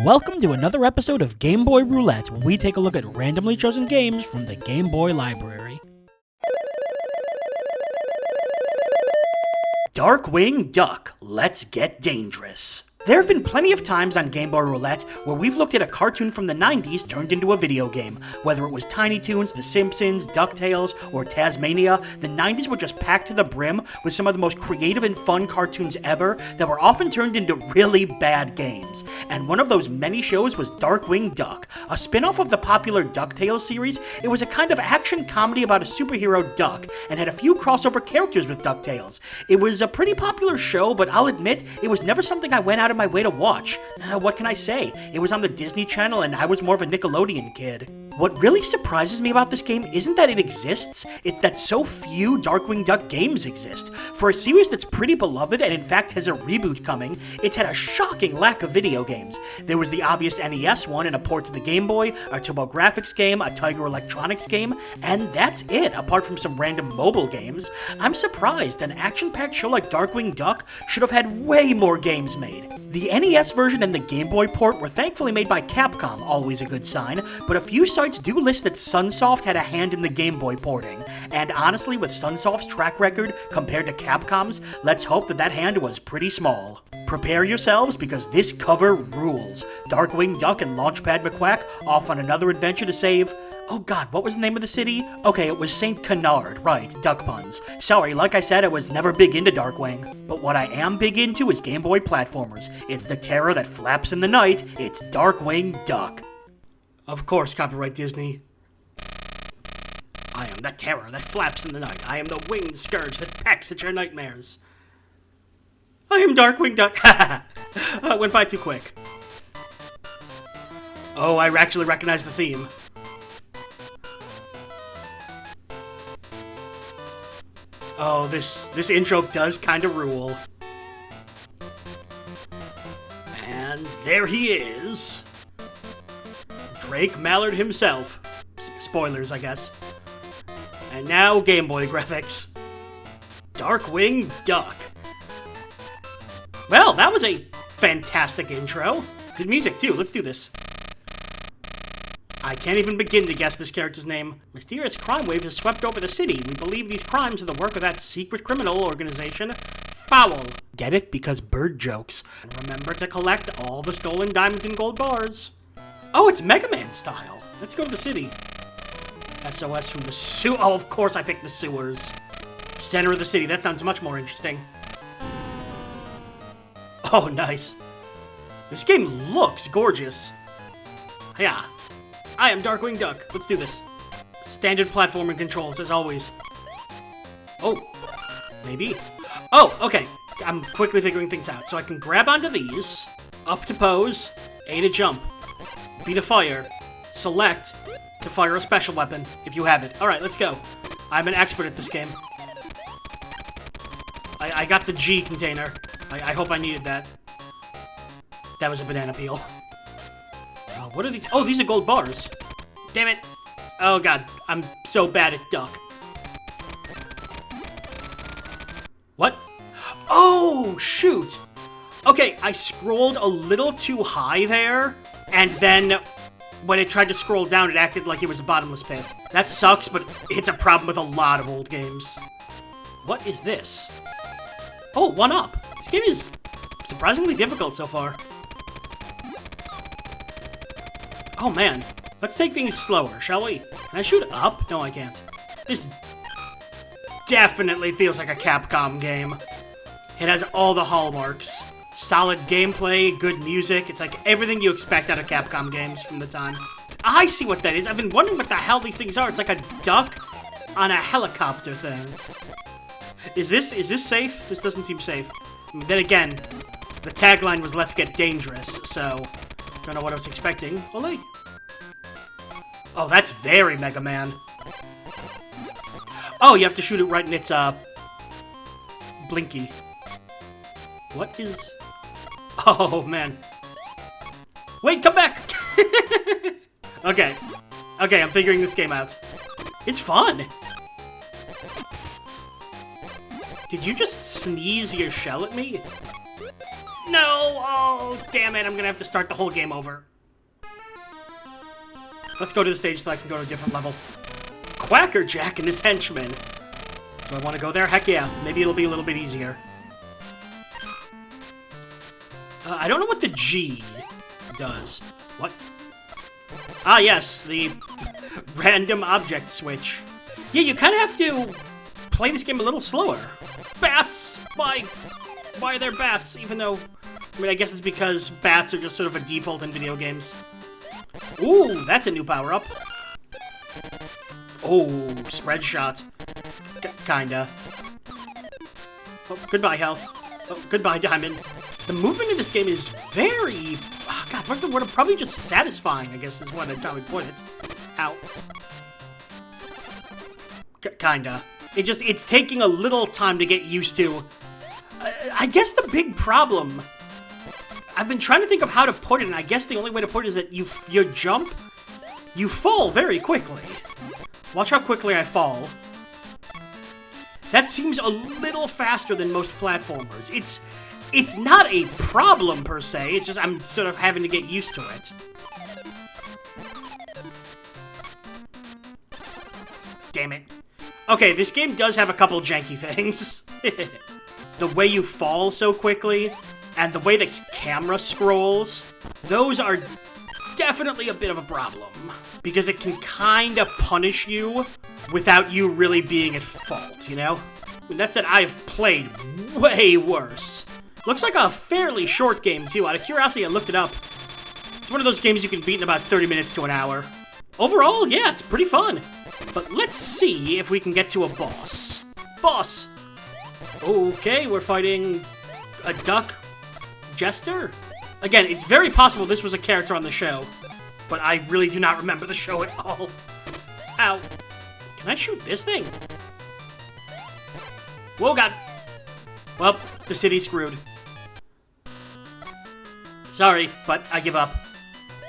Welcome to another episode of Game Boy Roulette, where we take a look at randomly chosen games from the Game Boy library. Darkwing Duck, Let's Get Dangerous. There have been plenty of times on Game Boy Roulette where we've looked at a cartoon from the 90s turned into a video game. Whether it was Tiny Toons, The Simpsons, DuckTales, or Tasmania, the 90s were just packed to the brim with some of the most creative and fun cartoons ever that were often turned into really bad games. And one of those many shows was Darkwing Duck, a spin-off of the popular DuckTales series. It was a kind of action comedy about a superhero duck and had a few crossover characters with DuckTales. It was a pretty popular show, but I'll admit, it was never something I went out of my way to watch. What can I say? It was on the Disney Channel and I was more of a Nickelodeon kid. What really surprises me about this game isn't that it exists, it's that so few Darkwing Duck games exist. For a series that's pretty beloved and in fact has a reboot coming, it's had a shocking lack of video games. There was the obvious NES one and a port to the Game Boy, a TurboGrafx game, a Tiger Electronics game, and that's it, apart from some random mobile games. I'm surprised. An action-packed show like Darkwing Duck should have had way more games made. The NES version and the Game Boy port were thankfully made by Capcom, always a good sign, but a few sites do list that Sunsoft had a hand in the Game Boy porting. And honestly, with Sunsoft's track record compared to Capcom's, let's hope that hand was pretty small. Prepare yourselves, because this cover rules. Darkwing Duck and Launchpad McQuack off on another adventure to save... Oh god, what was the name of the city? Okay, it was St. Canard, right, duck puns. Sorry, like I said, I was never big into Darkwing. But what I am big into is Game Boy platformers. It's the terror that flaps in the night, it's Darkwing Duck. Of course, copyright Disney. I am the terror that flaps in the night. I am the winged scourge that pecks at your nightmares. I am Darkwing Duck. It went by too quick. Oh, I actually recognize the theme. Oh, this intro does kind of rule. And there he is. Drake Mallard himself. Spoilers, I guess. And now Game Boy graphics. Darkwing Duck. Well, that was a fantastic intro. Good music, too. Let's do this. I can't even begin to guess this character's name. Mysterious crime wave has swept over the city. We believe these crimes are the work of that secret criminal organization, Foul. Get it? Because bird jokes. And remember to collect all the stolen diamonds and gold bars. Oh, it's Mega Man style. Let's go to the city. SOS from the sewer. Oh, of course I picked the sewers. Center of the city. That sounds much more interesting. Oh, nice. This game looks gorgeous. Yeah. I am Darkwing Duck. Let's do this. Standard platforming controls, as always. Oh. Maybe. Oh, okay. I'm quickly figuring things out. So I can grab onto these. Up to pose. A to jump. B to fire. Select to fire a special weapon, if you have it. Alright, let's go. I'm an expert at this game. I got the G container. I hope I needed that. That was a banana peel. What are these? Oh, these are gold bars. Damn it. Oh god, I'm so bad at duck. What? Oh, shoot. Okay, I scrolled a little too high there, and then when it tried to scroll down, it acted like it was a bottomless pit. That sucks, but it's a problem with a lot of old games. What is this? Oh, 1-up. This game is surprisingly difficult so far. Oh man, let's take things slower, shall we? Can I shoot up? No, I can't. This definitely feels like a Capcom game. It has all the hallmarks. Solid gameplay, good music. It's like everything you expect out of Capcom games from the time. I see what that is. I've been wondering what the hell these things are. It's like a duck on a helicopter thing. Is this safe? This doesn't seem safe. I mean, then again, the tagline was "Let's get dangerous," so don't know what I was expecting. Olé. Oh, that's very Mega Man. Oh, you have to shoot it right in its, blinky. What is... Oh, man. Wait, come back! Okay. Okay, I'm figuring this game out. It's fun! Did you just sneeze your shell at me? No! Oh, damn it, I'm gonna have to start the whole game over. Let's go to the stage so I can go to a different level. Quacker Jack and his henchmen. Do I want to go there? Heck yeah. Maybe it'll be a little bit easier. I don't know what the G does. What? Ah, yes, the random object switch. Yeah, you kind of have to play this game a little slower. Bats! Why are there bats? Even though, I mean, I guess it's because bats are just sort of a default in video games. Ooh, that's a new power-up. Oh, spread shot. Kinda. Oh, goodbye, health. Oh, goodbye, diamond. The movement in this game is very... Oh, God, what's the word? Probably just satisfying, I guess is what I would put it. Ow. Kinda. It's taking a little time to get used to. I guess the big problem... I've been trying to think of how to put it, and I guess the only way to put it is that you jump, you fall very quickly. Watch how quickly I fall. That seems a little faster than most platformers. It's not a problem per se, it's just I'm sort of having to get used to it. Damn it. Okay, this game does have a couple janky things. The way you fall so quickly, and the way the camera scrolls, those are definitely a bit of a problem. Because it can kind of punish you without you really being at fault, you know? And that said, I've played way worse. Looks like a fairly short game, too. Out of curiosity, I looked it up. It's one of those games you can beat in about 30 minutes to an hour. Overall, yeah, it's pretty fun. But let's see if we can get to a boss. Boss! Okay, we're fighting a duck jester? Again, it's very possible this was a character on the show, but I really do not remember the show at all. Ow. Can I shoot this thing? Whoa, God. Well, the city's screwed. Sorry, but I give up.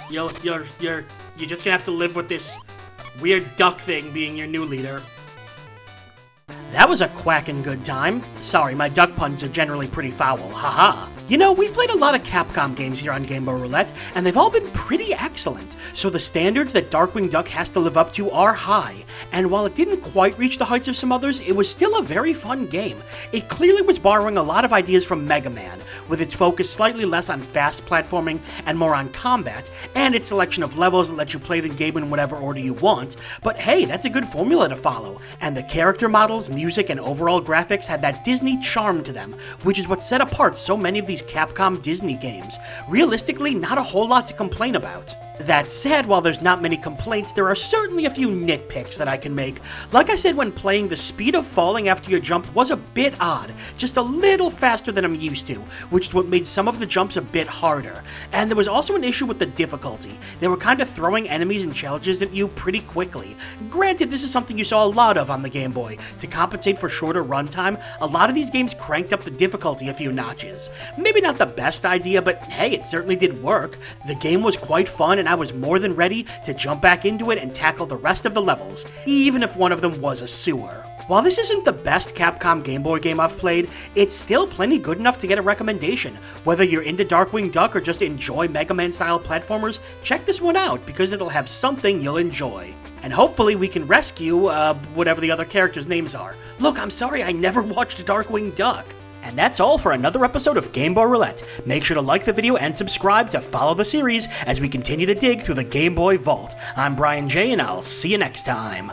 You're just gonna have to live with this weird duck thing being your new leader. That was a quackin' good time. Sorry, my duck puns are generally pretty foul, haha. You know, we've played a lot of Capcom games here on Game Boy Roulette, and they've all been pretty excellent, so the standards that Darkwing Duck has to live up to are high, and while it didn't quite reach the heights of some others, it was still a very fun game. It clearly was borrowing a lot of ideas from Mega Man, with its focus slightly less on fast platforming and more on combat, and its selection of levels that let you play the game in whatever order you want, but hey, that's a good formula to follow, and the character models, music, and overall graphics had that Disney charm to them, which is what set apart so many of these Capcom Disney games. Realistically, not a whole lot to complain about. That said, while there's not many complaints, there are certainly a few nitpicks that I can make. Like I said when playing, the speed of falling after your jump was a bit odd, just a little faster than I'm used to, which is what made some of the jumps a bit harder. And there was also an issue with the difficulty. They were kind of throwing enemies and challenges at you pretty quickly. Granted, this is something you saw a lot of on the Game Boy. To compensate for shorter runtime, a lot of these games cranked up the difficulty a few notches. Maybe not the best idea, but hey, it certainly did work. The game was quite fun, and I was more than ready to jump back into it and tackle the rest of the levels, even if one of them was a sewer. While this isn't the best Capcom Game Boy game I've played, it's still plenty good enough to get a recommendation. Whether you're into Darkwing Duck or just enjoy Mega Man-style platformers, check this one out, because it'll have something you'll enjoy. And hopefully we can rescue, whatever the other characters' names are. Look, I'm sorry I never watched Darkwing Duck. And that's all for another episode of Game Boy Roulette. Make sure to like the video and subscribe to follow the series as we continue to dig through the Game Boy vault. I'm Brian J, and I'll see you next time.